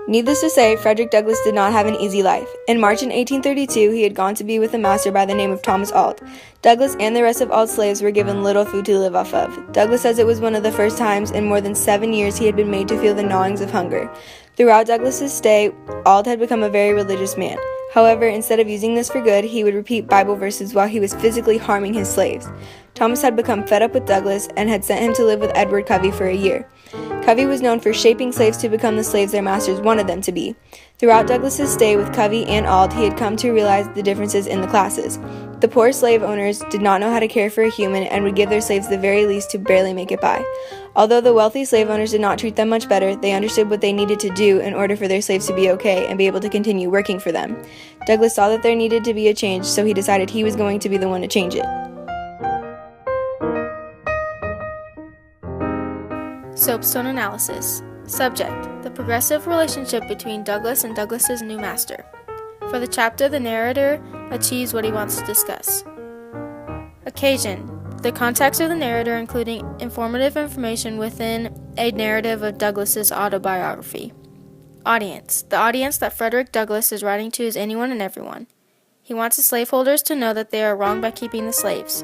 Needless to say, Frederick Douglass did not have an easy life. In March in 1832, he had gone to be with a master by the name of Thomas Auld. Douglass and the rest of Auld's slaves were given little food to live off of. Douglass says it was one of the first times in more than 7 years he had been made to feel the gnawings of hunger. Throughout Douglass's stay, Auld had become a very religious man. However, instead of using this for good, he would repeat Bible verses while he was physically harming his slaves. Thomas had become fed up with Douglass and had sent him to live with Edward Covey for a year. Covey was known for shaping slaves to become the slaves their masters wanted them to be. Throughout Douglass's stay with Covey and Auld, he had come to realize the differences in the classes. The poor slave owners did not know how to care for a human and would give their slaves the very least to barely make it by. Although the wealthy slave owners did not treat them much better, they understood what they needed to do in order for their slaves to be okay and be able to continue working for them. Douglass saw that there needed to be a change, so he decided he was going to be the one to change it. Soapstone analysis. Subject: the progressive relationship between Douglass and Douglass's new master. For the chapter, the narrator achieves what he wants to discuss. Occasion: the context of the narrator, including informative information within a narrative of Douglass's autobiography. Audience: the audience that Frederick Douglass is writing to is anyone and everyone. He wants the slaveholders to know that they are wrong by keeping the slaves.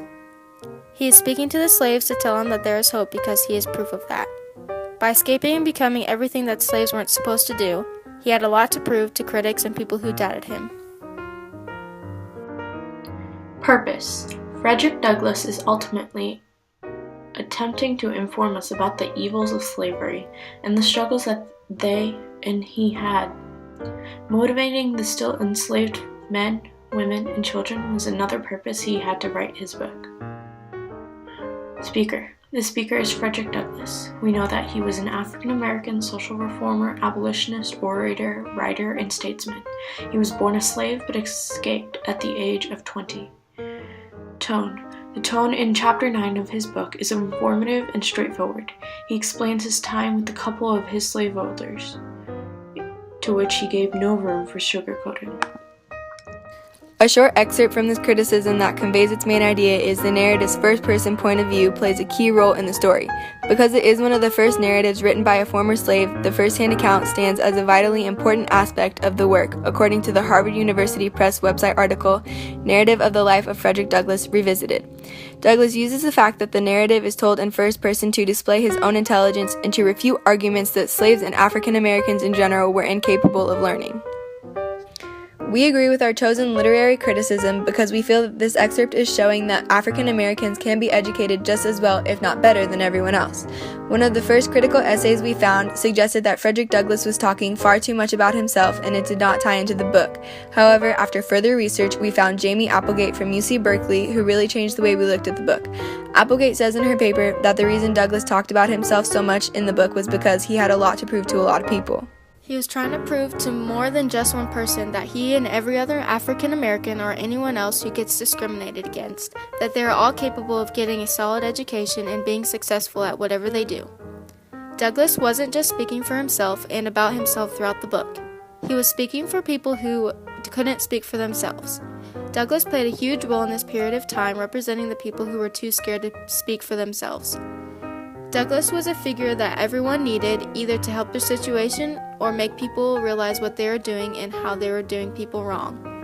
He is speaking to the slaves to tell them that there is hope because he is proof of that. By escaping and becoming everything that slaves weren't supposed to do, he had a lot to prove to critics and people who doubted him. Purpose: Frederick Douglass is ultimately attempting to inform us about the evils of slavery and the struggles that they and he had. Motivating the still enslaved men, women, and children was another purpose he had to write his book. Speaker: the speaker is Frederick Douglass. We know that he was an African-American social reformer, abolitionist, orator, writer, and statesman. He was born a slave but escaped at the age of 20. Tone: the tone in Chapter 9 of his book is informative and straightforward. He explains his time with a couple of his slaveholders, to which he gave no room for sugarcoating. A short excerpt from this criticism that conveys its main idea is the narrative's first-person point of view plays a key role in the story. Because it is one of the first narratives written by a former slave, the first-hand account stands as a vitally important aspect of the work, according to the Harvard University Press website article, Narrative of the Life of Frederick Douglass Revisited. Douglass uses the fact that the narrative is told in first person to display his own intelligence and to refute arguments that slaves and African Americans in general were incapable of learning. We agree with our chosen literary criticism because we feel that this excerpt is showing that African Americans can be educated just as well, if not better, than everyone else. One of the first critical essays we found suggested that Frederick Douglass was talking far too much about himself and it did not tie into the book. However, after further research, we found Jamie Applegate from UC Berkeley who really changed the way we looked at the book. Applegate says in her paper that the reason Douglass talked about himself so much in the book was because he had a lot to prove to a lot of people. He was trying to prove to more than just one person that he and every other African American or anyone else who gets discriminated against, that they are all capable of getting a solid education and being successful at whatever they do. Douglass wasn't just speaking for himself and about himself throughout the book. He was speaking for people who couldn't speak for themselves. Douglass played a huge role in this period of time representing the people who were too scared to speak for themselves. Douglass was a figure that everyone needed, either to help their situation or make people realize what they were doing and how they were doing people wrong.